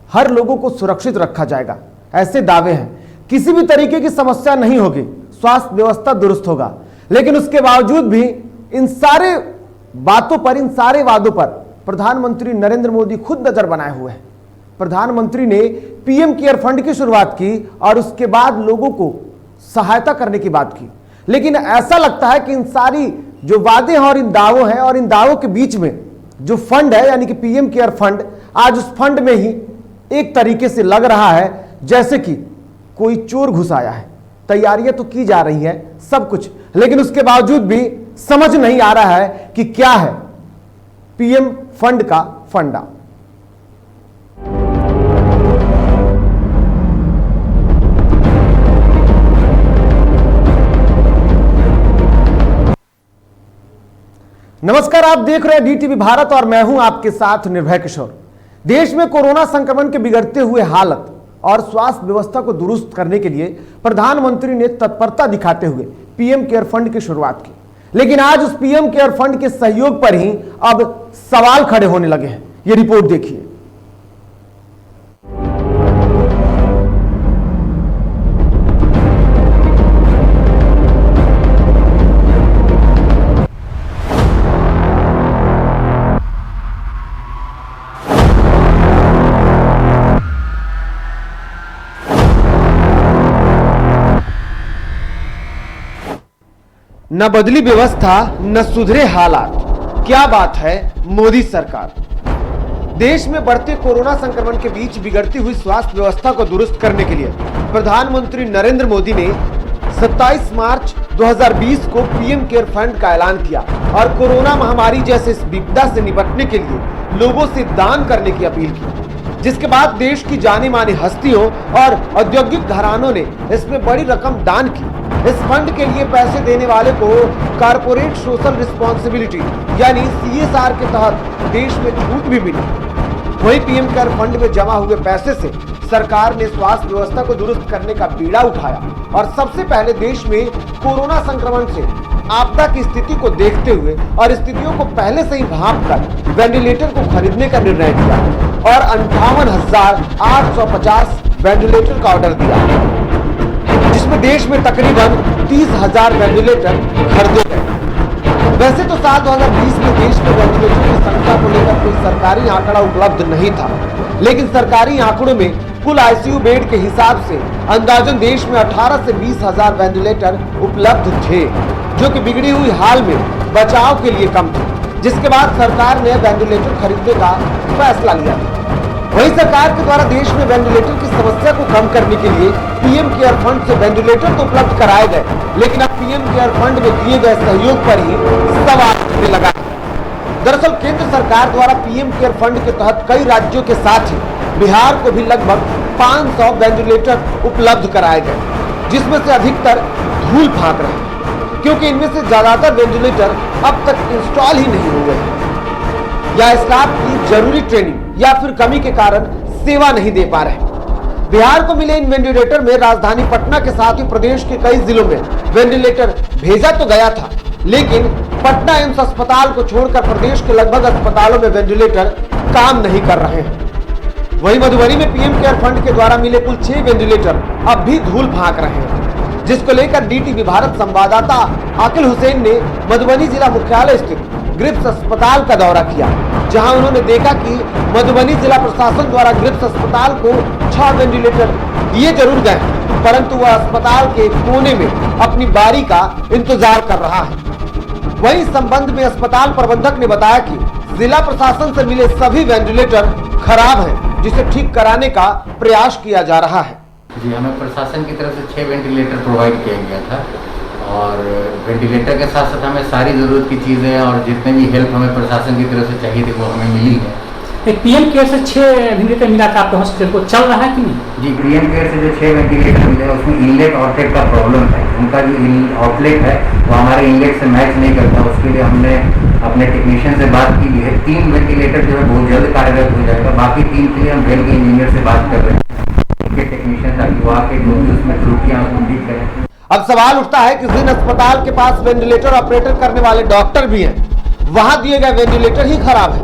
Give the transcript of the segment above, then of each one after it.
हर लोगों को सुरक्षित रखा जाएगा, ऐसे दावे हैं। किसी भी तरीके की समस्या नहीं होगी, स्वास्थ्य व्यवस्था दुरुस्त होगा। लेकिन उसके बावजूद भी इन सारे बातों पर, इन सारे वादों पर प्रधानमंत्री नरेंद्र मोदी खुद नजर बनाए हुए हैं। प्रधानमंत्री ने पीएम केयर फंड की शुरुआत की और उसके बाद लोगों को सहायता करने की बात की। लेकिन ऐसा लगता है कि इन सारी जो वादे हैं और इन दावों हैं और इन दावों के बीच में जो फंड है यानी कि पीएम केयर फंड, आज उस फंड में ही एक तरीके से लग रहा है जैसे कि कोई चोर घुस आया है। तैयारियां तो की जा रही है सब कुछ, लेकिन उसके बावजूद भी समझ नहीं आ रहा है कि क्या है पीएम फंड का फंडा। नमस्कार, आप देख रहे हैं डीटीवी भारत और मैं हूं आपके साथ निर्भय किशोर। देश में कोरोना संक्रमण के बिगड़ते हुए हालत और स्वास्थ्य व्यवस्था को दुरुस्त करने के लिए प्रधानमंत्री ने तत्परता दिखाते हुए पीएम केयर फंड की शुरुआत की। लेकिन आज उस पीएम केयर फंड के सहयोग पर ही अब सवाल खड़े होने लगे हैं। ये रिपोर्ट देखिए। न बदली व्यवस्था न सुधरे हालात, क्या बात है मोदी सरकार। देश में बढ़ते कोरोना संक्रमण के बीच बिगड़ती हुई स्वास्थ्य व्यवस्था को दुरुस्त करने के लिए प्रधानमंत्री नरेंद्र मोदी ने 27 मार्च 2020 को पीएम केयर फंड का ऐलान किया और कोरोना महामारी जैसे इस विपदा से निपटने के लिए लोगों से दान करने की अपील की, जिसके बाद देश की जानी मानी हस्तियों और औद्योगिक घरानों ने इसमें बड़ी रकम दान की। इस फंड के लिए पैसे देने वाले को कारपोरेट सोशल रिस्पॉन्सिबिलिटी यानी CSR के तहत देश में छूट भी मिली। वहीं पीएम केयर फंड में जमा हुए पैसे से सरकार ने स्वास्थ्य व्यवस्था को दुरुस्त करने का बीड़ा उठाया और सबसे पहले देश में कोरोना संक्रमण से आपदा की स्थिति को देखते हुए और स्थितियों को पहले से ही भांपकर वेंटिलेटर को खरीदने का निर्णय किया और 58,850 वेंटिलेटर का ऑर्डर दिया, जिसमें देश में तकरीबन 30,000 वेंटिलेटर खरीदे गए। वैसे तो साल 2020 में देश में वेंटिलेटर की संख्या को लेकर कोई सरकारी आंकड़ा उपलब्ध नहीं था, लेकिन सरकारी आंकड़ों में कुल आईसीयू बेड के हिसाब से अंदाजन देश में 18 से 20,000 वेंटिलेटर उपलब्ध थे, जो कि बिगड़ी हुई हाल में बचाव के लिए कम थे, जिसके बाद सरकार ने वेंटिलेटर खरीदने का फैसला लिया। वहीं सरकार के द्वारा देश में वेंटिलेटर की समस्या को कम करने के लिए पीएम केयर फंड से वेंटिलेटर तो उपलब्ध कराए गए, लेकिन अब पीएम केयर फंड में दिए गए सहयोग पर ही सवाल उठने लगा। दरअसल केंद्र सरकार द्वारा पीएम केयर फंड के तहत कई राज्यों के साथ ही बिहार को भी लगभग 500 वेंटिलेटर उपलब्ध कराए गए, जिसमें से अधिकतर धूल फांक रहे हैं, क्योंकि इनमें से ज्यादातर वेंटिलेटर अब तक इंस्टॉल ही नहीं हुए हैं या स्टाफ की जरूरी ट्रेनिंग या फिर कमी के कारण सेवा नहीं दे पा रहे। बिहार को मिले इन वेंटिलेटर में राजधानी पटना के साथ ही प्रदेश के कई जिलों में वेंटिलेटर भेजा तो गया था, लेकिन पटना एम्स अस्पताल को छोड़कर प्रदेश के लगभग अस्पतालों में वेंटिलेटर काम नहीं कर रहे हैं। वहीं मधुबनी में पीएम केयर फंड के द्वारा मिले कुल 6 वेंटिलेटर अब भी धूल फांक रहे हैं, जिसको लेकर डीटीवी भारत संवाददाता आकिल हुसैन ने मधुबनी जिला मुख्यालय स्थित ग्रिप्स अस्पताल का दौरा किया, जहां उन्होंने देखा कि मधुबनी जिला प्रशासन द्वारा ग्रिप्स अस्पताल को 6 वेंटिलेटर दिए जरूर गए, परंतु वह अस्पताल के कोने में अपनी बारी का इंतजार कर रहा है। वहीं इस संबंध में अस्पताल प्रबंधक ने बताया कि जिला प्रशासन से मिले सभी वेंटिलेटर खराब हैं, जिसे ठीक कराने का प्रयास किया जा रहा है। जी, हमें प्रशासन की तरफ से 6 वेंटिलेटर प्रोवाइड किया गया था और वेंटिलेटर के साथ साथ हमें सारी ज़रूरत की चीज़ें और जितने भी हेल्प हमें प्रशासन की तरफ से चाहिए थी वो हमें मिली है। पीएम केयर से 6 वेंटिलेटर मिला था आपके हॉस्पिटल को, चल रहा है कि नहीं? जी, पीएम केयर से जो 6 वेंटिलेटर मिले उसमें इनलेट आउटलेट का प्रॉब्लम है। उनका जो आउटलेट है वो हमारे इनलेट से मैच नहीं करता, उसके लिए हमने अपने टेक्नीशियन से बात की है। 3 वेंटिलेटर जो है बहुत जल्द कार्यरत हो जाएगा, बाकी 3 के लिए हम रेल के इंजीनियर से बात कर रहे हैं, टेक्नीशियन, ताकि वो आके जो भी उसमें त्रुटियां ठीक करें। अब सवाल उठता है कि जिन अस्पताल के पास वेंटिलेटर ऑपरेटर करने वाले डॉक्टर भी हैं, वहां दिए गए वेंटिलेटर ही खराब है।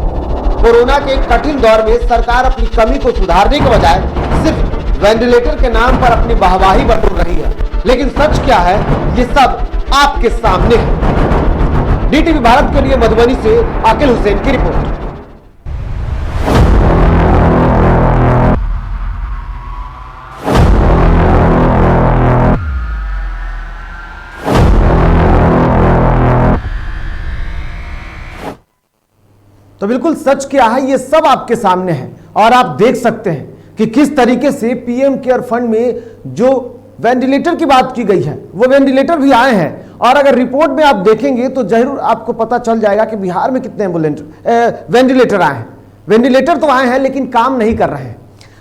कोरोना के कठिन दौर में सरकार अपनी कमी को सुधारने के बजाय सिर्फ वेंटिलेटर के नाम पर अपनी वाहवाही बटोर रही है। लेकिन सच क्या है, ये सब आपके सामने है। डीटीवी भारत के लिए मधुबनी से अकील हुसैन की रिपोर्ट। तो बिल्कुल सच क्या है, ये सब आपके सामने है और आप देख सकते हैं कि किस तरीके से पीएम केयर फंड में जो वेंटिलेटर की बात की गई है वो वेंटिलेटर भी आए हैं। और अगर रिपोर्ट में आप देखेंगे तो जरूर आपको पता चल जाएगा कि बिहार में कितने वेंटिलेटर आए हैं। वेंटिलेटर तो आए हैं लेकिन काम नहीं कर रहे हैं।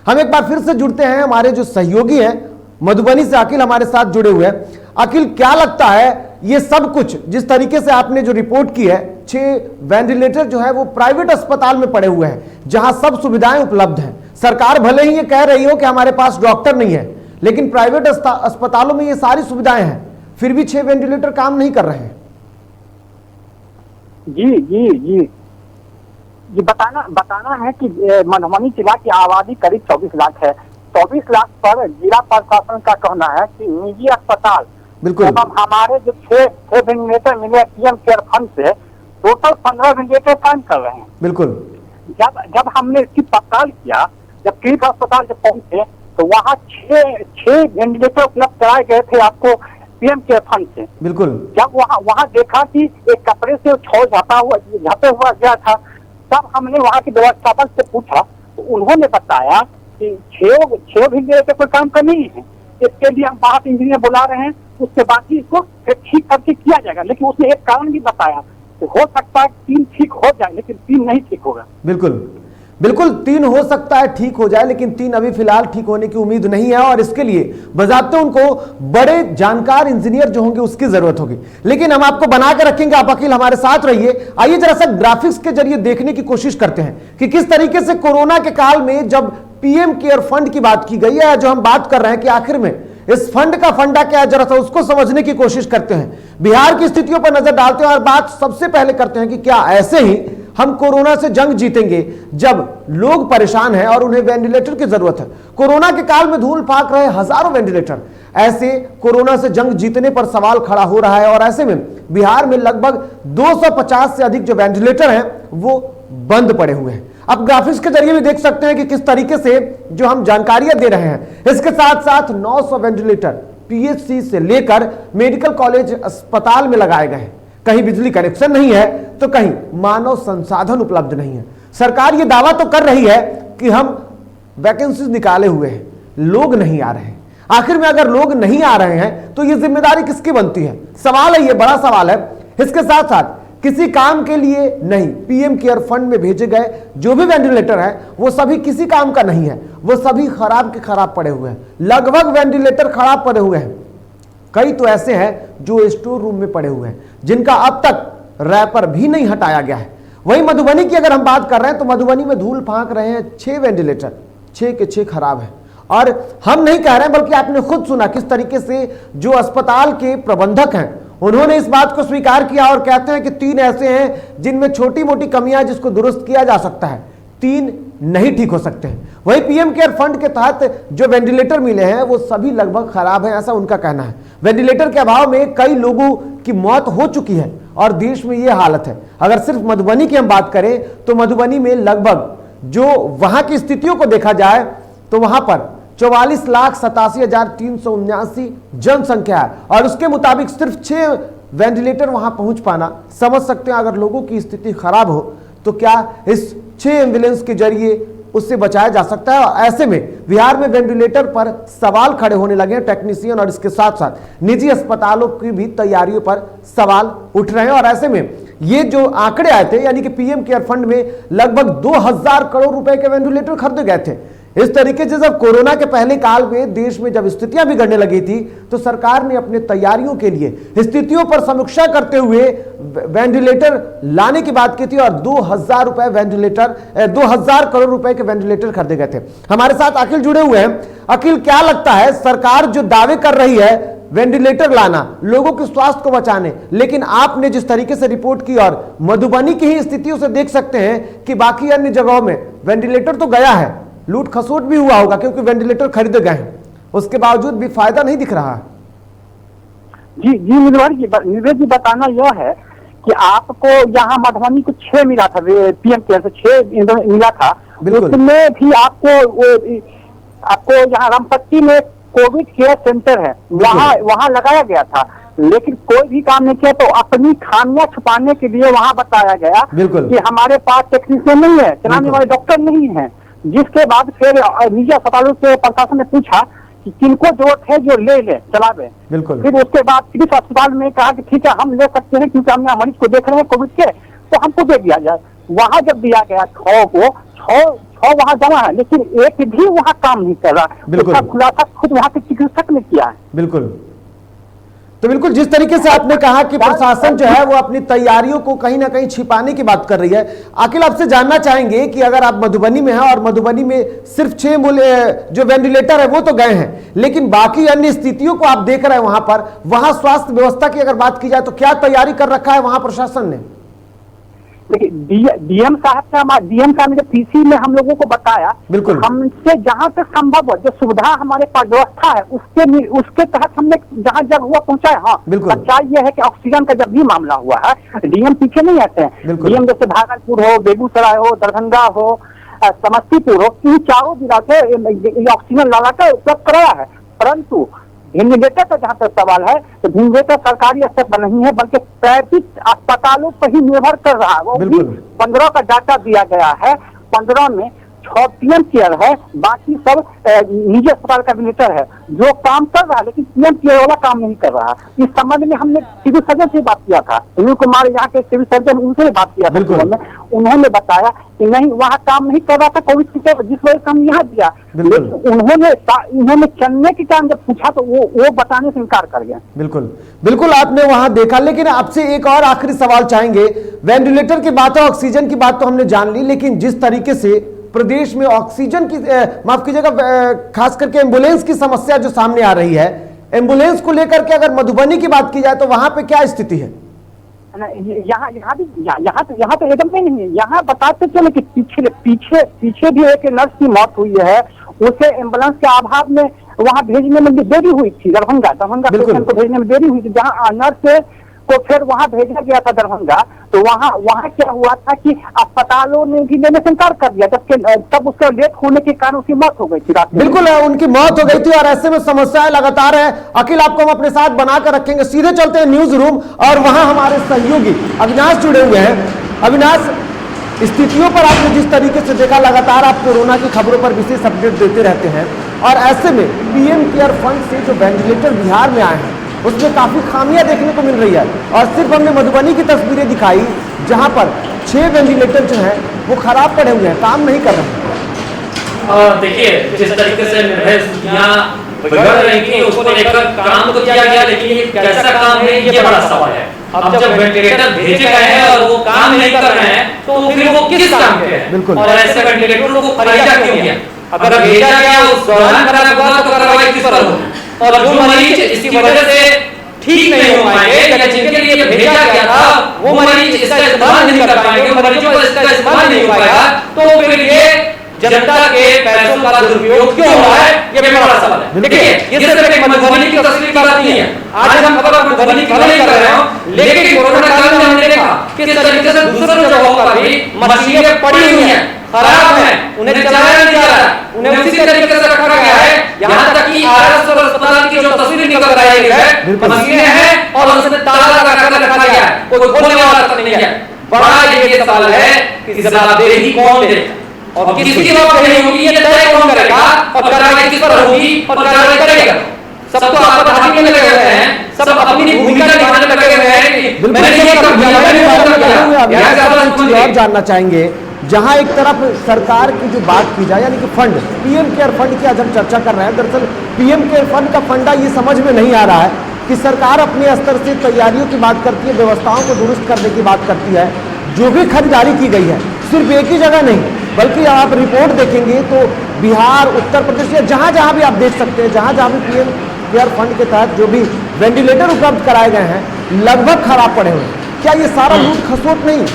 हम एक बार फिर से जुड़ते हैं, हमारे जो सहयोगी हैं मधुबनी से अखिल हमारे साथ जुड़े हुए हैं। अखिल, क्या लगता है ये सब कुछ जिस तरीके से आपने जो रिपोर्ट की है, 6 वेंटिलेटर जो है वो प्राइवेट अस्पताल में पड़े हुए हैं जहां सब सुविधाएं उपलब्ध हैं। सरकार भले ही ये कह रही हो कि हमारे पास डॉक्टर नहीं है, लेकिन प्राइवेट अस्पतालों में ये सारी सुविधाएं हैं, फिर भी 6 वेंटिलेटर काम नहीं कर रहे हैं। जी बताना है कि मधुबनी जिला की आबादी करीब 24 लाख है। 24 लाख पर जिला प्रशासन का कहना है कि निजी अस्पताल बिल्कुल एवं हमारे जो 6 वेंटिलेटर मिले पीएम केयर फंड से टोटल 15 वेंटिलेटर काम कर रहे हैं। बिल्कुल जब हमने इसकी पड़ताल किया, जब क्लिनिक अस्पताल जब पहुंचे तो वहाँ 6 वेंटिलेटर उपलब्ध कराए गए थे आपको पीएम केयर फंड से। बिल्कुल जब वहाँ देखा कि एक कपड़े से छौ झापे हुआ गया था, तब हमने वहाँ के व्यवस्थापक से पूछा तो उन्होंने बताया कि 6 वेंटिलेटर कोई काम का नहीं है, इसके लिए हम बाहर इंजीनियर बुला रहे हैं, उसके बाद ही इसको ठीक करके किया जाएगा। लेकिन उसने एक कारण भी बताया कि हो सकता है 3 ठीक हो जाए लेकिन 3 नहीं ठीक होगा। बिल्कुल 3 हो सकता है ठीक हो जाए, लेकिन 3 अभी फिलहाल ठीक होने की उम्मीद नहीं है और इसके लिए बजाते उनको बड़े जानकार इंजीनियर जो होंगे उसकी जरूरत होगी। लेकिन हम आपको बना के रखेंगे, आप अकील हमारे साथ रहिए। आइए जरा सा ग्राफिक्स के जरिए देखने की कोशिश करते हैं कि किस तरीके से कोरोना के काल में जब पीएम केयर फंड की बात की गई है, जो हम बात कर रहे हैं कि आखिर में इस फंड का फंडा क्या है, जरा सा उसको समझने की कोशिश करते हैं, बिहार की स्थितियों पर नजर डालते हैं और बात सबसे पहले करते हैं कि क्या ऐसे ही हम कोरोना से जंग जीतेंगे जब लोग परेशान हैं और उन्हें वेंटिलेटर की जरूरत है। कोरोना के काल में धूल फाक रहे हजारों वेंटिलेटर, ऐसे कोरोना से जंग जीतने पर सवाल खड़ा हो रहा है और ऐसे में बिहार में लगभग 250 से अधिक जो वेंटिलेटर हैं वो बंद पड़े हुए हैं। अब ग्राफिक्स के जरिए भी देख सकते हैं कि किस तरीके से जो हम जानकारियां दे रहे हैं। इसके साथ साथ 900 वेंटिलेटर पीएचसी से लेकर मेडिकल कॉलेज अस्पताल में लगाए गए हैं। कहीं बिजली कनेक्शन नहीं है तो कहीं मानव संसाधन उपलब्ध नहीं है। सरकार ये दावा तो कर रही है कि हम वैकेंसीज निकाले हुए हैं, लोग नहीं आ रहे हैं। आखिर में अगर लोग नहीं आ रहे हैं तो ये जिम्मेदारी किसकी बनती है? सवाल है, ये बड़ा सवाल है। इसके साथ साथ किसी काम के लिए नहीं, पीएम केयर फंड में भेजे गए जो भी वेंटिलेटर है वो सभी किसी काम का नहीं है, वो सभी खराब के खराब पड़े हुए हैं। लगभग वेंटिलेटर खराब पड़े हुए हैं। कई तो ऐसे हैं जो स्टोर रूम में पड़े हुए हैं जिनका अब तक रैपर भी नहीं हटाया गया है। वहीं मधुबनी की अगर हम बात कर रहे हैं तो मधुबनी में धूल फांक रहे हैं 6 वेंटिलेटर, 6 के 6 खराब है। और हम नहीं कह रहे हैं बल्कि आपने खुद सुना किस तरीके से जो अस्पताल के प्रबंधक हैं उन्होंने इस बात को स्वीकार किया और कहते हैं कि 3 ऐसे हैं जिनमें छोटी मोटी कमियां हैं जिसको दुरुस्त किया जा सकता है, 3 नहीं ठीक हो सकते हैं। वही पीएम केयर फंड के तहत जो वेंटिलेटर मिले हैं वो सभी लगभग खराब हैं, ऐसा उनका कहना है। वेंटिलेटर के अभाव में कई लोगों की मौत हो चुकी है और देश में यह हालत है। अगर सिर्फ मधुबनी की हम बात करें तो मधुबनी में लगभग जो वहां की स्थितियों को देखा जाए तो वहां पर 44,87,379 जनसंख्या है और उसके मुताबिक सिर्फ 6 वेंटिलेटर वहां पहुंच पाना, समझ सकते हैं अगर लोगों की स्थिति खराब हो तो क्या इस 6 एम्बुलेंस के जरिए उससे बचाया जा सकता है। और ऐसे में बिहार में वेंटिलेटर पर सवाल खड़े होने लगे हैं टेक्नीशियन और इसके साथ साथ निजी अस्पतालों की भी तैयारियों पर सवाल उठ रहे हैं। और ऐसे में ये जो आंकड़े आए थे यानी कि पीएम केयर फंड में लगभग 2000 करोड़ रुपए के वेंटिलेटर खरीदे गए थे। इस तरीके से जब कोरोना के पहले काल में देश में जब स्थितियां बिगड़ने लगी थी तो सरकार ने अपने तैयारियों के लिए स्थितियों पर समीक्षा करते हुए वेंटिलेटर लाने की बात की थी और 2000 करोड़ रुपए के वेंटिलेटर खरीदे गए थे। हमारे साथ अखिल जुड़े हुए हैं। अखिल, क्या लगता है सरकार जो दावे कर रही है वेंटिलेटर लाना, लोगों के स्वास्थ्य को बचाने, लेकिन आपने जिस तरीके से रिपोर्ट की और मधुबनी की ही स्थितियों से देख सकते हैं कि बाकी अन्य जगहों में वेंटिलेटर तो गया है, लूट खसोट भी हुआ होगा क्योंकि वेंटिलेटर खरीदे गए हैं, उसके बावजूद भी फायदा नहीं दिख रहा है। जी जी निर्वेद जी बताना यह है कि आपको यहाँ मधुबनी को 6 मिला था, पीएम केयर से 6 मिला था, उसमें भी आपको यहाँ रामपट्टी में कोविड केयर सेंटर है, वहाँ लगाया गया था, लेकिन कोई भी काम नहीं किया। तो अपनी खामियां छुपाने के लिए वहाँ बताया गया कि हमारे पास टेक्नीशियन नहीं है, चलाने वाले डॉक्टर नहीं है, जिसके बाद फिर निजी अस्पतालों से प्रशासन ने पूछा कि किनको जरूरत है जो ले चलावे। फिर उसके बाद सिविल अस्पताल में कहा कि ठीक है हम ले सकते हैं क्योंकि हम मरीज को देख रहे हैं कोविड के, तो हमको दे दिया जाए। वहाँ जब दिया गया 6 वहाँ जमा है, लेकिन एक भी वहाँ काम नहीं कर रहा, उसका खुलासा खुद वहाँ के चिकित्सक ने किया है। बिल्कुल, तो बिल्कुल जिस तरीके से आपने कहा कि प्रशासन जो है वो अपनी तैयारियों को कहीं ना कहीं छिपाने की बात कर रही है। अखिल, आपसे जानना चाहेंगे कि अगर आप मधुबनी में हैं और मधुबनी में सिर्फ 6 जो वेंटिलेटर है वो तो गए हैं, लेकिन बाकी अन्य स्थितियों को आप देख रहे हैं वहां पर, वहां स्वास्थ्य व्यवस्था की अगर बात की जाए तो क्या तैयारी कर रखा है वहां प्रशासन ने? देखिए डीएम साहब ने पीसी में हम लोगों को बताया, बिल्कुल हमसे जहां तक संभव हो जो सुविधा हमारे पास व्यवस्था है उसके तहत हमने जहां जग हुआ पहुंचाया। हाँ, सच्चाई यह है कि ऑक्सीजन का जब भी मामला हुआ है डीएम पीछे नहीं आते हैं। डीएम जैसे भागलपुर हो, बेगूसराय हो, दरभंगा हो, समस्तीपुर हो, इन चारों जिला से ऑक्सीजन लाला कर उपलब्ध कराया है। परंतु वेंटिलेटर का जहाँ तक सवाल है तो वेंटिलेटर सरकारी स्तर पर नहीं है, बल्कि प्राइवेट अस्पतालों पर ही निर्भर कर रहा है। वो भी 15 का डाटा दिया गया है, 15 में 6 पीएम केयर है, बाकी सब निजी अस्पताल का वेंटिलेटर है जो काम कर रहा है, लेकिन पीएम केयर वाला काम नहीं कर रहा। इस संबंध में हमने सिविल सर्जन से बात किया था, सुनील कुमार यहाँ के सिविल सर्जन, उनसे बात किया था। उन्होंने बताया कि नहीं वहाँ काम नहीं कर रहा था कोविड की, जिस वजह से हम यहाँ दिया। उन्होंने चलने के टाइम जब पूछा तो वो बताने से इनकार कर गया। बिल्कुल आपने वहां देखा, लेकिन आपसे एक और आखिरी सवाल चाहेंगे। वेंटिलेटर की बात है, ऑक्सीजन की बात तो हमने जान ली, लेकिन जिस तरीके से प्रदेश में ऑक्सीजन की माफ कीजिएगा खास करके एम्बुलेंस की समस्या जो सामने आ रही है, एम्बुलेंस को लेकर के अगर मधुबनी की बात की जाए तो वहां पे क्या स्थिति है? यहाँ तो एकदम नहीं है। यहाँ बताते चले कि पीछे भी एक नर्स की मौत हुई है, उसे एम्बुलेंस के अभाव में वहाँ भेजने में देरी हुई थी। दरभंगा पेशेंट को भेजने में देरी हुई थी, जहाँ नर्स को फिर वहाँ भेजा गया था दरभंगा, तो वहाँ क्या हुआ था कि अस्पतालों ने भी लेने से इनकार कर दिया, जबकि तब उसका लेट होने के कारण उसकी मौत हो गई थी। बिल्कुल उनकी मौत हो गई थी और ऐसे में समस्याएं लगातार है। अखिल, आपको हम अपने साथ बनाकर रखेंगे। सीधे चलते हैं न्यूज रूम और वहां हमारे सहयोगी अविनाश जुड़े हुए हैं। अविनाश, स्थितियों पर आपने जिस तरीके से देखा, लगातार आप कोरोना की खबरों पर विशेष अपडेट देते रहते हैं और ऐसे में पीएम केयर फंड से जो वेंटिलेटर बिहार में आए हैं उसमें काफी खामियां देखने को मिल रही है और सिर्फ हमने मधुबनी की तस्वीरें दिखाई जहां पर 6 वेंटिलेटर जो हैं वो खराब पड़े हुए हैं, काम नहीं कर रहे हैं। देखिए जिस तरीके से बढ़ रही थी उसको लेकर काम तो किया गया, लेकिन ये कैसा काम है ये बड़ा सवाल है। अब जब वेंटिलेटर भेजे गए हैं और वो काम नहीं कर रहे हैं तो फिर वो किस काम के हैं? और ऐसे वेंटिलेटरों को खरीदा क्यों गया? अगर भेजा गया उस दौरान खराब हुआ तो कार्रवाई किस पर होगी? और जो मरीज इसकी वजह से ठीक नहीं हो पाएंगे या जिनके लिए भेजा गया था वो मरीज इसका इस्तेमाल नहीं कर पाएंगे, मरीजों को इसका इस्तेमाल नहीं हो पाएगा, तो फिर ये जनता के पैसों का दुरुपयोग क्यों हो रहा है, ये बड़ा सवाल है। देखिए ये सिर्फ एक मधुबनी की तस्वीर की बात नहीं है, आज हम खबर मधुबनी की नहीं कर रहे हो, लेकिन कोरोना काल में हमने देखा किस तरीके से दूसरों जगहों पर भी मशीनें पड़ी हुई हैं, खराब है, उन्हें चलाया नहीं जा रहा, उन्हें उसी तरीके से रखा गया है। यहाँ तक कि आरएस अस्पताल की जो तस्वीर निकल आई है मशीनें हैं और उसमें ताला लगा कर रखा गया है, कोई खोलने वाला तक नहीं है। बड़ा ये सवाल है कि जवाबदेही कौन देगा और किसकी जवाबदेही होगी, ये तय कौन करेगा और कार्रवाई किस पर होगी और कार्रवाई करेगा? सब तो आपत्ति में लगे हुए हैं, सब अपनी भूमिका निभाने में लगे हुए हैं कि मैंने ये कर दिया, मैंने वो कर दिया। और जानना चाहेंगे, जहां एक तरफ सरकार की जो बात की जाए यानी कि फंड, पीएम केयर फंड की आज हम चर्चा कर रहे हैं, दरअसल पीएम केयर फंड का फंडा ये समझ में नहीं आ रहा है कि सरकार अपने स्तर से तैयारियों की बात करती है, व्यवस्थाओं को दुरुस्त करने की बात करती है। जो भी खरीदारी की गई है सिर्फ एक ही जगह नहीं, बल्कि आप रिपोर्ट देखेंगे तो बिहार, उत्तर प्रदेश या जहां जहां भी आप देख सकते हैं, जहां जहां भी पीएम केयर फंड के तहत जो भी वेंटिलेटर उपलब्ध कराए गए हैं लगभग खराब पड़े हुए हैं। क्या ये सारा लूट खसोट नहीं?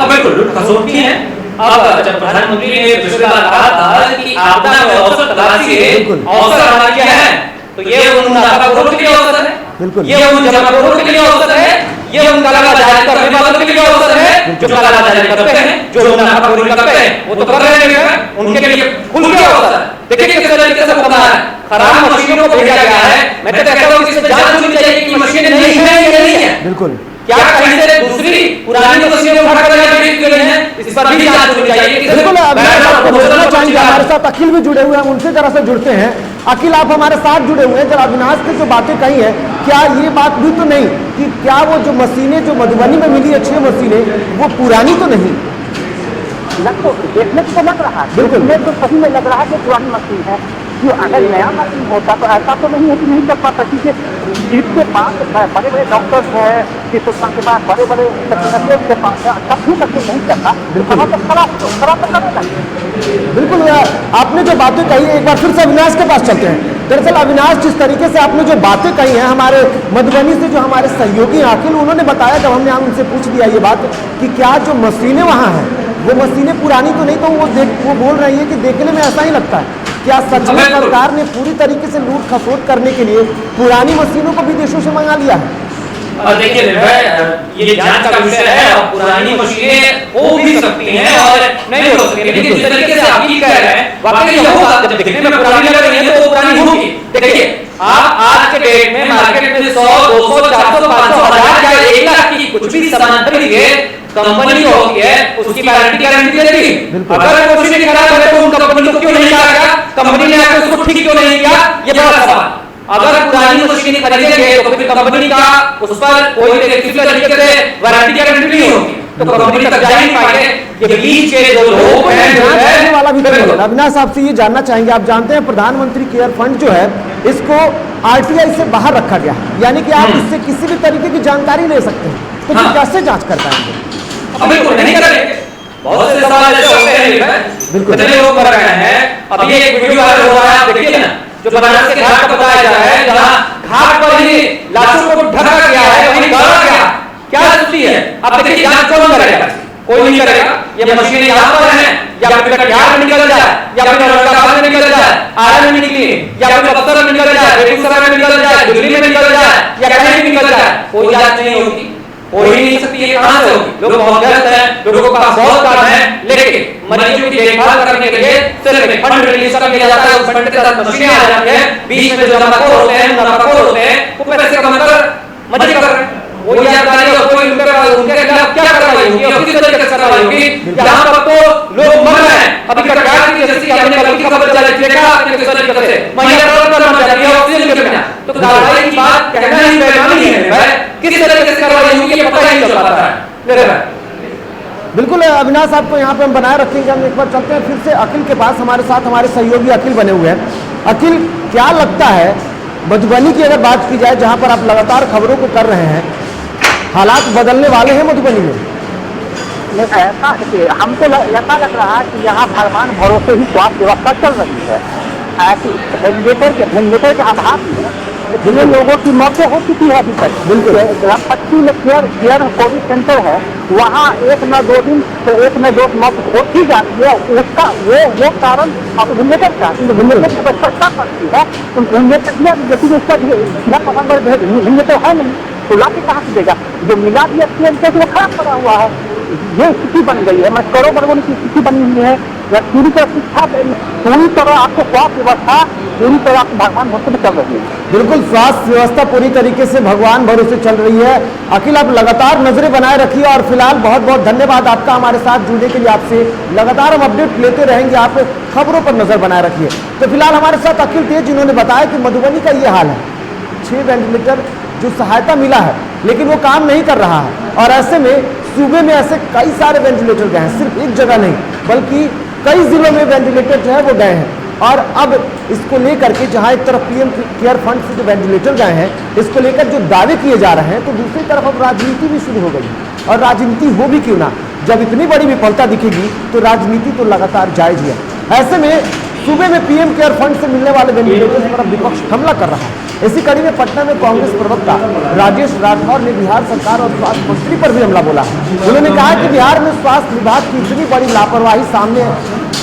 बिल्कुल लूट खसोट की है। अब जब प्रधानमंत्री ने पिछली बार कहा था कि आपदा में अवसर तलाशिए, अवसर हमारा क्या है, तो ये उन नफाखोरों के लिए अवसर है, बिल्कुल ये उन जमाखोरों के लिए अवसर है, ये उन कालाबाजारी करने वालों के लिए अवसर है जो कालाबाजारी करते हैं, जो नफाखोरी करते हैं, वो तो कर रहे हैं, उनके लिए खुल के अवसर है। देखिए किस तरीके से बना है, खराब मशीनों को भेजा गया है। मैं तो कहता हूँ इसमें जांच होनी चाहिए कि मशीनें नहीं है या नहीं है। बिल्कुल, क्या कहीं से दूसरी पुरानी मशीनें उठाकर है, इस पर भी जांच होनी चाहिए। बिल्कुल बोलना चाहेंगे, हमारे साथ अखिल भी जुड़े हुए हैं, उनसे जरा से जुड़ते हैं। अखिल, आप हमारे साथ जुड़े हुए हैं, जरा अविनाश ने जो बातें कही है, क्या ये बात भी तो नहीं कि क्या वो जो मशीनें जो मधुबनी में मिली है 6 मशीनें, वो पुरानी तो नहीं? देखने को लग रहा है, बिल्कुल तो सही में लग रहा है कि पुरानी मशीन है। जो अगर नया मशीन होता तो ऐसा तो नहीं है कि नहीं कर पाता, क्योंकि जिसके पास बड़े बड़े डॉक्टर्स हैं, किस के पास बड़े बड़े टेक्नीशियन के पास है, तब भी मशीन नहीं करता, वहाँ तो खराब तो करना चाहिए। बिल्कुल, आपने जो बातें कही है, एक बार फिर से अविनाश के पास चलते हैं। दरअसल अविनाश, जिस तरीके से आपने जो बातें कही हैं, हमारे मधुबनी से जो हमारे सहयोगी अखिल, उन्होंने बताया, जब हमने उनसे पूछ दिया ये बात कि क्या जो मशीनें वहाँ हैं वो मशीनें पुरानी तो नहीं, तो वो बोल रही है कि देखने में ऐसा ही लगता है। क्या सच में सरकार ने पूरी तरीके से लूट खसोट करने के लिए पुरानी मशीनों को विदेशों से मंगा लिया है? और देखिए ये जांच का विषय है, और पुरानी मशीनें हो भी सकती हैं और नहीं हो सकती, लेकिन जिस तरीके से आप ही कह रहे हैं वाकई ये होगा। जब दिखने में पुरानी लग रही है तो वो पुरानी होगी। देखिए आप आज के डेट में मार्केट में 100, 200, 400, 500, 1000 या 1 लाख की कुछ भी सामान खरीदिए, कंपनी जो होती है उसकी वारंटी गारंटी देती है। अगर मशीन खराब है तो उन कंपनी को क्यों नहीं कहा गया, कंपनी ने आकर उसको ठीक क्यों नहीं किया, ये बड़ा सवाल। अगर पुरानी मशीन खरीदेंगे तो फिर कंपनी का उस पर कोई किसी तरीके से वारंटी गारंटी नहीं होगी, तो कंपनी तक जा नहीं पाएंगे। ये बीच के जो लोग हैं वाला भी तो अविनाश, आपसे ये जानना चाहेंगे, आप जानते हैं प्रधानमंत्री केयर फंड जो है इसको आरटीआई से बाहर रखा गया, यानी कि आप इससे किसी भी तरीके की जानकारी ले सकते हैं, तो फिर कैसे जांच कर पाएंगे? बिल्कुल नहीं करेंगे। बहुत से सवाल ऐसे होते हैं, बिल्कुल कितने लोग कर रहे हैं। अभी एक वीडियो वायरल हो रहा है, आप देखिए ना, जो बनारस के घाट का बताया जा रहा है, जहां घाट पर ही लाशों को ढका गया है, वहीं गाड़ा गया। क्या स्थिति है? अब देखिए जांच कौन करेगा? कोई नहीं करेगा। ये मशीनें यहाँ पर हैं, या फिर कटिहार में निकल जाए, या फिर औरंगाबाद में निकल जाए, आरा में निकली, या फिर बक्सर में निकल जाए, बेगूसराय में निकल जाए, दिल्ली में निकल जाए, या कहीं भी निकल जाए, कोई जांच नहीं होगी, हो ही नहीं सकती। ये कहां से होगी? लोग मौजूद हैं, लोगों के पास बहुत काम है, लेकिन मरीजों की देखभाल करने के लिए सिर्फ फंड रिलीज कर दिया जाता है, उस फंड के साथ मशीनें आ जाती हैं, बीच में जो जमाखोर होते हैं, नफाखोर होते हैं, वो पैसे कमाकर मजे कर रहे हैं। वो जानकारी और कोई उनके खिलाफ क्या कार्रवाई होगी और किस तरीके से कार्रवाई होगी? यहाँ पर तो लोग मर रहे हैं। अभी कटिहार की जैसी आपने कल की खबर चलाई थी, देखा आपने किस तरीके से महिला डॉक्टर मर जाती है ऑक्सीजन के बिना। तो कार्रवाई की बात कहना ही बेईमानी है भाई, किस तरीके से कार्रवाई होगी ये पता ही नहीं चल पाता है मेरे भाई। बिल्कुल अविनाश, आपको यहाँ पे हम बनाए रखेंगे। हम एक बार चलते हैं फिर से अखिल के पास, हमारे साथ हमारे सहयोगी अखिल बने हुए हैं। अखिल, क्या लगता है मधुबनी की अगर बात की जाए, जहाँ पर आप लगातार खबरों को कर रहे हैं, हालात बदलने वाले हैं मधुबनी में? ऐसा हमको ऐसा लग रहा है कि यहाँ भगवान भरोसे ही स्वास्थ्य व्यवस्था चल रही है। वेंटिलेटर के अभाव में जिन लोगों की मौतें हो चुकी है अभी तक। बिल्कुल, 25 में केयर कोविड सेंटर है, वहाँ 1 न 2 दिन तो 1 न 2 मौत होती जाती है। उसका वो कारण अब वेंटिलेटर का वेंटिलेटर की आवश्यकता पड़ती है। वेंटिलेटर है नहीं तो लाके कहाँ से देगा? जो मिला भी अच्छी है वो खराब पड़ा हुआ है। ये स्थिति बन गई है, करोड़ों बड़ों की स्थिति बनी हुई है। पूरी तरह शिक्षा, पूरी तरह आपको स्वास्थ्य व्यवस्था पूरी तरह आपको भगवान भरोसे में चल रही है। बिल्कुल, स्वास्थ्य व्यवस्था पूरी तरीके से भगवान भरोसे चल रही है। अखिल, आप लगातार नजरें बनाए रखिए, और फिलहाल बहुत बहुत धन्यवाद आपका हमारे साथ जुड़ने के लिए। आपसे लगातार हम अपडेट लेते रहेंगे, आप खबरों पर नजर बनाए रखिए। तो फिलहाल हमारे साथ अखिल थे, जिन्होंने बताया कि मधुबनी का ये हाल है, 6 वेंटिलेटर जो सहायता मिला है लेकिन वो काम नहीं कर रहा है, और ऐसे में सूबे में ऐसे कई सारे वेंटिलेटर गए हैं, सिर्फ एक जगह नहीं बल्कि कई जिलों में वेंटिलेटर जो है वो गए हैं। और अब इसको लेकर के जहां एक तरफ पीएम केयर फंड से जो वेंटिलेटर गए हैं, इसको लेकर जो दावे किए जा रहे हैं, तो दूसरी तरफ अब राजनीति भी शुरू हो गई। और राजनीति हो भी क्यों ना, जब इतनी बड़ी विफलता दिखेगी तो राजनीति तो लगातार जायज है। ऐसे में सूबे में पीएम केयर फंड से मिलने वाले वेंटिलेटर्स पर अब विपक्ष हमला कर रहा है। इसी कड़ी में पटना में कांग्रेस प्रवक्ता राजेश राठौर ने बिहार सरकार और स्वास्थ्य मंत्री पर भी हमला बोला। उन्होंने कहा कि बिहार में स्वास्थ्य विभाग की इतनी बड़ी लापरवाही सामने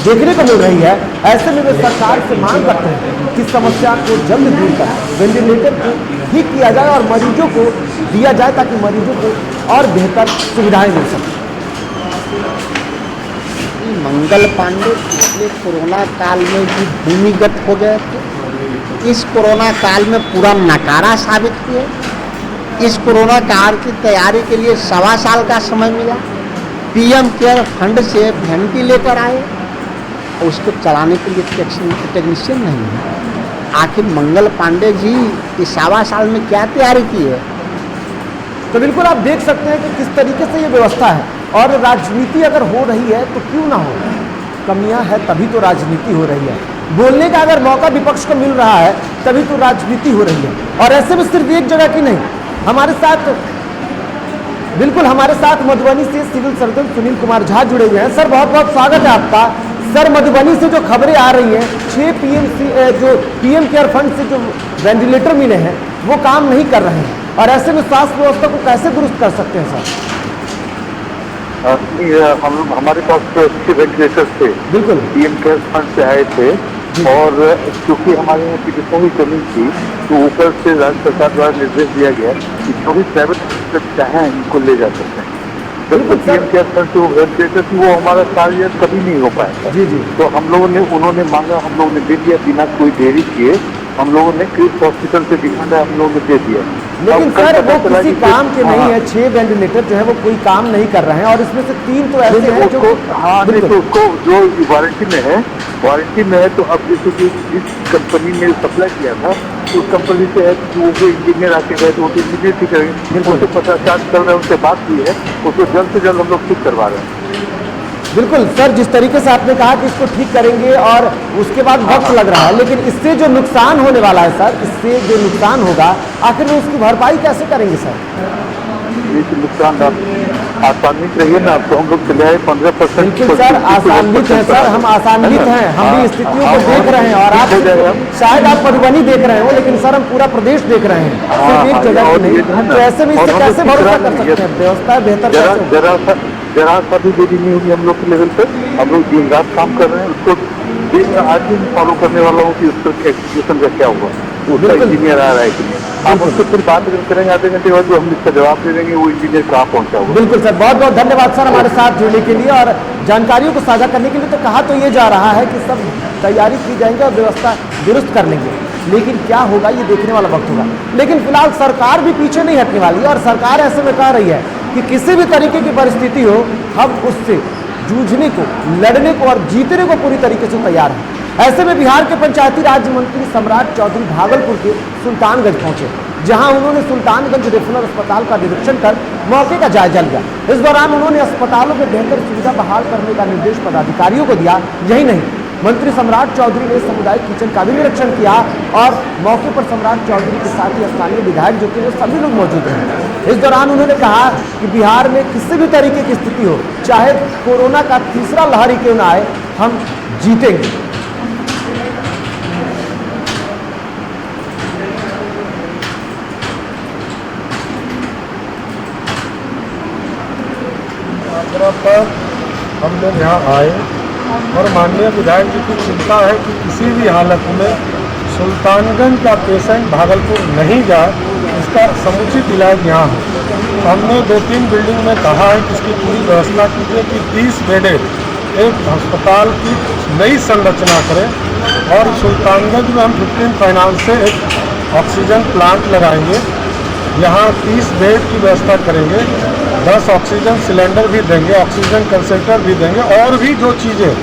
देखने को मिल रही है, ऐसे में वे सरकार से मांग करते हैं कि समस्या को जल्द दूर कर वेंटिलेटर को ठीक किया जाए और मरीजों को दिया जाए ताकि मरीजों को और बेहतर सुविधाएं मिल सकें। मंगल पांडे पिछले कोरोना काल में भी भूमिगत हो गए थे, इस कोरोना काल में पूरा नकारा साबित हुए। इस कोरोना काल की तैयारी के लिए 1.25 साल का समय मिला। पीएम केयर फंड से वेंटिलेटर आए, उसको चलाने के लिए टेक्नीशियन नहीं है। आखिर मंगल पांडे जी इस 1.25 साल में क्या तैयारी की है? तो बिल्कुल आप देख सकते हैं कि किस तरीके से ये व्यवस्था है, और राजनीति अगर हो रही है तो क्यों ना हो, कमियां है तभी तो राजनीति हो रही है। बोलने का अगर मौका विपक्ष को मिल रहा है तभी तो राजनीति हो रही है। और ऐसे में सिर्फ एक जगह की नहीं, हमारे साथ बिल्कुल हमारे साथ मधुबनी से सिविल सर्जन सुनील कुमार झा जुड़े हुए हैं। सर बहुत बहुत स्वागत है आपका। सर मधुबनी से जो खबरें आ रही हैं 6 पीएम केयर फंड से जो वेंटिलेटर मिले हैं वो काम नहीं कर रहे हैं, और ऐसे में स्वास्थ्य व्यवस्था को कैसे दुरुस्त कर सकते हैं सर? हमारे पास 6 वेंटिलेटर थे, बिल्कुल पीएम केयर फंड से आए थे, और क्योंकि हमारे यहाँ चिकित्सकों की कमी थी तो ऊपर से राज्य सरकार द्वारा निर्देश दिया गया कि जो भी प्राइवेट चाहें इनको ले जा सकते हैं। जब पीएम केयर फंड से वो वेंटिलेटर थी वो हमारा कार्य कभी नहीं हो पाया। जी जी। तो हम लोगों ने, उन्होंने मांगा, हम लोगों ने दे दिया बिना कोई देरी किए। हम लोगों ने क्रिप्स हॉस्पिटल से दिखाना है, हम लोगों ने दे दिया। लेकिन सर वो किसी काम के नहीं है। 6 वेंटिलेटर जो है वो कोई काम नहीं कर रहे हैं, और इसमें से 3 तो ऐसे हैं जो उसको जो वारंटी में है तो अब जैसे कि जिस कंपनी ने सप्लाई किया था उस कंपनी से है कि वो इंजीनियर आके गए तो वो इंजीनियर ठीक करेंगे। उनसे 50 चल रहे हैं, उनसे बात हुई है, उसको जल्द से जल्द हम लोग ठीक करवा रहे हैं। बिल्कुल सर, जिस तरीके से आपने कहा कि इसको ठीक करेंगे और उसके बाद वक्त लग रहा है, लेकिन इससे जो नुकसान होने वाला है सर, इससे जो नुकसान होगा आखिर में उसकी भरपाई कैसे करेंगे सर? ये नुकसान आसान्वित रहिए ना, अब तो हम लोग चले आए 15%। बिल्कुल सर, आसान्वित है सर, हम आसान्वित हैं, हम भी स्थितियों को देख रहे हैं, और आप शायद आप मधुबनी देख रहे हो, लेकिन सर हम पूरा प्रदेश देख रहे हैं, सिर्फ एक जगह की नहीं। तो ऐसे में इससे कैसे भरोसा कर सकते हैं? व्यवस्था बेहतर जरा सा भी देरी नहीं होगी हम लोग के लेवल पर। हम लोग दिन रात काम कर रहे हैं, उसको आज दिन फॉलो करने वाला हूँ कि उस पर एग्जीक्यूशन का क्या हुआ, उसका इंजीनियर आ रहा है कि नहीं। आप उससे फिर बात करेंगे आधे घंटे बाद, जो हम इसका जवाब दे देंगे वो इंजीनियर कहाँ पहुँचा हुआ। बिल्कुल सर, बहुत बहुत धन्यवाद सर हमारे साथ जुड़ने के लिए और जानकारियों को साझा करने के लिए। तो कहा तो ये जा रहा है कि सब तैयारी की जाएगी और व्यवस्था दुरुस्त कर लेंगे, लेकिन क्या होगा ये देखने वाला वक्त होगा। लेकिन फिलहाल सरकार भी पीछे नहीं हटने वाली है, और सरकार ऐसे में कह रही है कि किसी भी तरीके की परिस्थिति हो हम उससे जूझने को, लड़ने को और जीतने को पूरी तरीके से तैयार हैं। ऐसे में बिहार के पंचायती राज मंत्री सम्राट चौधरी भागलपुर के सुल्तानगंज पहुंचे, जहां उन्होंने सुल्तानगंज रेफरल अस्पताल का निरीक्षण कर मौके का जायजा लिया। इस दौरान उन्होंने अस्पतालों में बेहतर सुविधा बहाल करने का निर्देश पदाधिकारियों को दिया। यही नहीं, मंत्री सम्राट चौधरी ने सामुदायिक किचन का भी निरीक्षण किया, और मौके पर सम्राट चौधरी के साथ ही स्थानीय विधायक जो थे वो सभी लोग मौजूद हैं। इस दौरान उन्होंने कहा कि बिहार में किसी भी तरीके की स्थिति हो, चाहे कोरोना का तीसरा लहर ही क्यों ना आए, हम जीतेंगे। पर हम लोग यहाँ आए और माननीय विधायक जी की चिंता है कि किसी भी हालत में सुल्तानगंज का पेशेंट भागलपुर नहीं जाए, इसका समुचित इलाज यहाँ हो। हमने 2-3 बिल्डिंग में कहा है कि इसकी पूरी व्यवस्था कीजिए कि 30 बेडेड एक अस्पताल की नई संरचना करें, और सुल्तानगंज में हम 15 फाइनेंस से एक ऑक्सीजन प्लांट लगाएंगे। यहाँ 30 बेड की व्यवस्था करेंगे, 10 ऑक्सीजन सिलेंडर भी देंगे, ऑक्सीजन कंसेंट्रेटर भी देंगे, और भी जो चीज़ें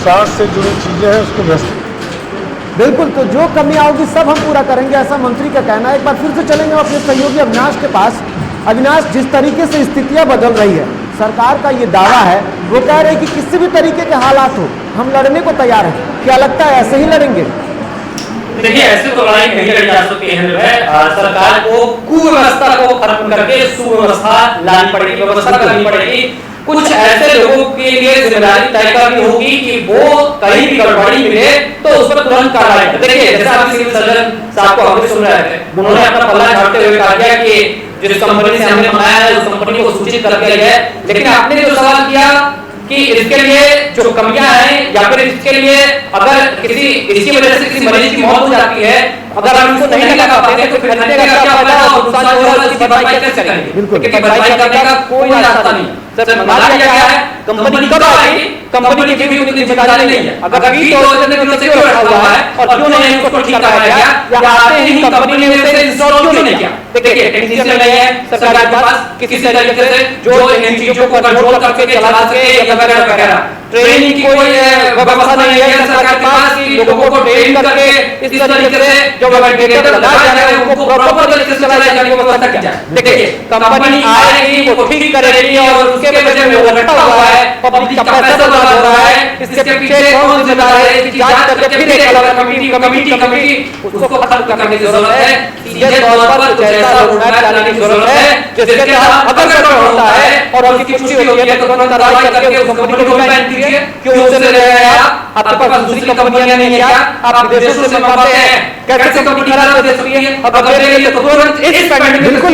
सांस से जुड़ी चीज़ें हैं उसको व्यवस्थित। बिल्कुल, तो जो कमियां होगी सब हम पूरा करेंगे, ऐसा मंत्री का कहना है। एक बार फिर से चलेंगे अपने सहयोगी अविनाश के पास। अविनाश, जिस तरीके से स्थितियां बदल रही है, सरकार का ये दावा है, वो कह रहे हैं कि किसी भी तरीके के हालात हो हम लड़ने को तैयार हैं। क्या लगता है ऐसे ही लड़ेंगे? देखिए, ऐसे तो लड़ाई नहीं लड़ी जा सकती है। सरकार को कुव्यवस्था को खत्म करके सुव्यवस्था लानी पड़ेगी, व्यवस्था करनी पड़ेगी। कुछ ऐसे लोगों के लिए जिम्मेदारी तय करनी होगी कि वो कहीं भी गड़बड़ी मिले तो उस पर तुरंत कार्रवाई करें। देखिए जैसा आप सिविल सर्जन साहब को अभी सुन रहे थे, उन्होंने अपना पल्ला झाड़ते हुए कहा दिया कि जिस कंपनी से हमने मंगाया है उस कंपनी को सूचित कर दिया गया है। लेकिन आपने जो सवाल किया कि इसके लिए जो कमियां हैं या फिर इसके लिए अगर इसकी वजह से किसी मरीज की मौत हो जाती है, अगर हम इसको नहीं लगा पाते हैं तो फिर खर्चे का क्या फायदा और नुकसान जो है उसकी भरपाई कैसे करेंगे? क्योंकि भरपाई करने का कोई रास्ता नहीं। सर मंगा दिया गया है, कंपनी कब आएगी, कंपनी की भी उतनी जिम्मेदारी नहीं है। अगर भी तो क्यों रखा हुआ है और क्यों नहीं उसको ठीक कराया गया या आते ही कंपनी ने उसे इंस्टॉल क्यों नहीं किया? देखिए टेक्नीशियन नहीं है सरकार के पास किसी तरीके से जो इन चीजों को कंट्रोल करके चला सके वगैरह वगैरह। ट्रेनिंग की कोई व्यवस्था नहीं है सरकार के पास कि लोगों को ट्रेन करके इस तरीके से जो वेंटिलेटर लगाया जा रहा है उनको प्रॉपर तरीके से चलाया जाने की व्यवस्था की जाए। देखिए कंपनी आएगी वो ठीक करेगी और उसके वजह में वो रखा हुआ है, पब्लिक का पैसा बर्बाद हो रहा है, इसके पीछे कौन जिम्मेदार है इसकी जांच करके फिर एक अलग कमेटी उसको खत्म करने की जरूरत है। सीधे तौर पर कुछ ऐसा रोडमैप लाने की जरूरत है जिसके तहत अगर गड़बड़ होता है और उसकी पुष्टि होती है तो तुरंत कार्रवाई करके उस कंपनी को बैन कीजिए। क्यों उसे ले रहे हैं आप? आपके पास दूसरी कंपनियां नहीं है क्या? आप विदेशों से मंगवाते हैं, कैसे कंपनी खराब हो सकती है? अब अगर ये तो तुरंत इस पेमेंट बिल्कुल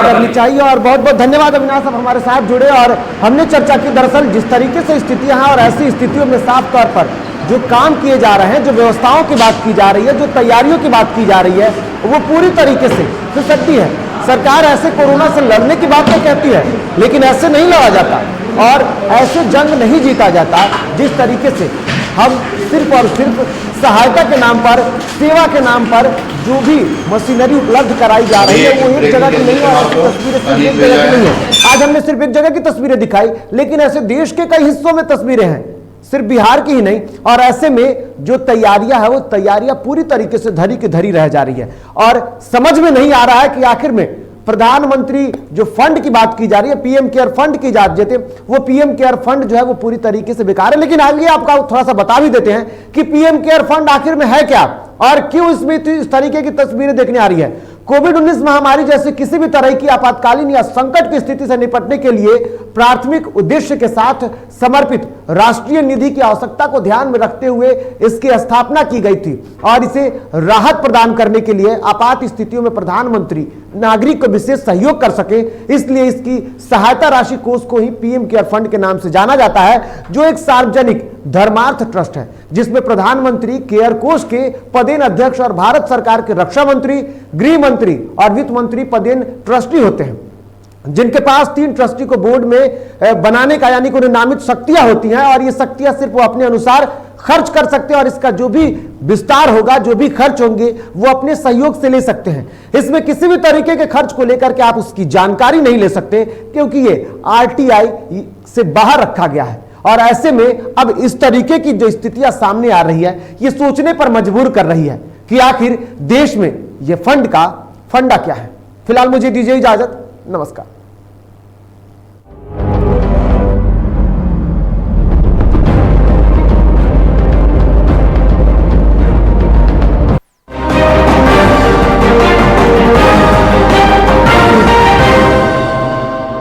करनी चाहिए। और बहुत बहुत धन्यवाद अविनाश साहब हमारे साथ जुड़े और हमने चर्चा की। दरअसल जिस तरीके से स्थितियां हैं और ऐसी स्थितियों में साफ तौर पर जो काम किए जा रहे हैं, जो व्यवस्थाओं की बात की जा रही है, जो तैयारियों की बात की जा रही है, वो पूरी तरीके से फिसलती है। सरकार ऐसे कोरोना से लड़ने की बात तो कहती है लेकिन ऐसे नहीं लड़ा जाता और ऐसे जंग नहीं जीता जाता जिस तरीके से हम सिर्फ और सिर्फ सहायता के नाम पर, सेवा के नाम पर जो भी मशीनरी उपलब्ध कराई जा रही है वो एक जगह की नहीं है और तस्वीरें सिर्फ एक जगह की नहीं है। आज हमने सिर्फ एक जगह की तस्वीरें दिखाई लेकिन ऐसे देश के कई हिस्सों में तस्वीरें हैं, सिर्फ बिहार की ही नहीं। और ऐसे में जो तैयारियां है वो तैयारियां पूरी तरीके से धरी की धरी रह जा रही है और समझ में नहीं आ रहा है कि आखिर में प्रधानमंत्री जो फंड की बात की जा रही है, पीएम केयर फंड की जाती है, वो पीएम केयर फंड जो है वो पूरी तरीके से बेकार है। लेकिन आगे आपका थोड़ा सा बता भी देते हैं कि पीएम केयर फंड आखिर में है क्या और क्यों इसमें इस तरीके की तस्वीरें देखने आ रही है। कोविड-19 महामारी जैसे किसी भी तरह की आपातकालीन या संकट की स्थिति से निपटने के लिए प्राथमिक उद्देश्य के साथ समर्पित राष्ट्रीय निधि की आवश्यकता को ध्यान में रखते हुए इसकी स्थापना की गई थी और इसे राहत प्रदान करने के लिए आपात स्थितियों में प्रधानमंत्री नागरिक को विशेष सहयोग कर सके, इसलिए इसकी सहायता राशि कोष को ही पीएम केयर फंड के नाम से जाना जाता है, जो एक सार्वजनिक धर्मार्थ ट्रस्ट है जिसमें प्रधानमंत्री केयर कोष के पदेन अध्यक्ष और भारत सरकार के रक्षा मंत्री, गृह मंत्री और वित्त मंत्री पदेन ट्रस्टी होते हैं, जिनके पास 3 ट्रस्टी को बोर्ड में बनाने का यानी कि उन्हें नामित शक्तियां होती हैं और ये शक्तियां सिर्फ वो अपने अनुसार खर्च कर सकते हैं और इसका जो भी विस्तार होगा, जो भी खर्च होंगे वो अपने सहयोग से ले सकते हैं। इसमें किसी भी तरीके के खर्च को लेकर के आप उसकी जानकारी नहीं ले सकते क्योंकि ये आरटीआई से बाहर रखा गया है। और ऐसे में अब इस तरीके की जो स्थितियां सामने आ रही है ये सोचने पर मजबूर कर रही है कि आखिर देश में ये फंडा क्या है। फिलहाल मुझे दीजिए इजाजत, नमस्कार।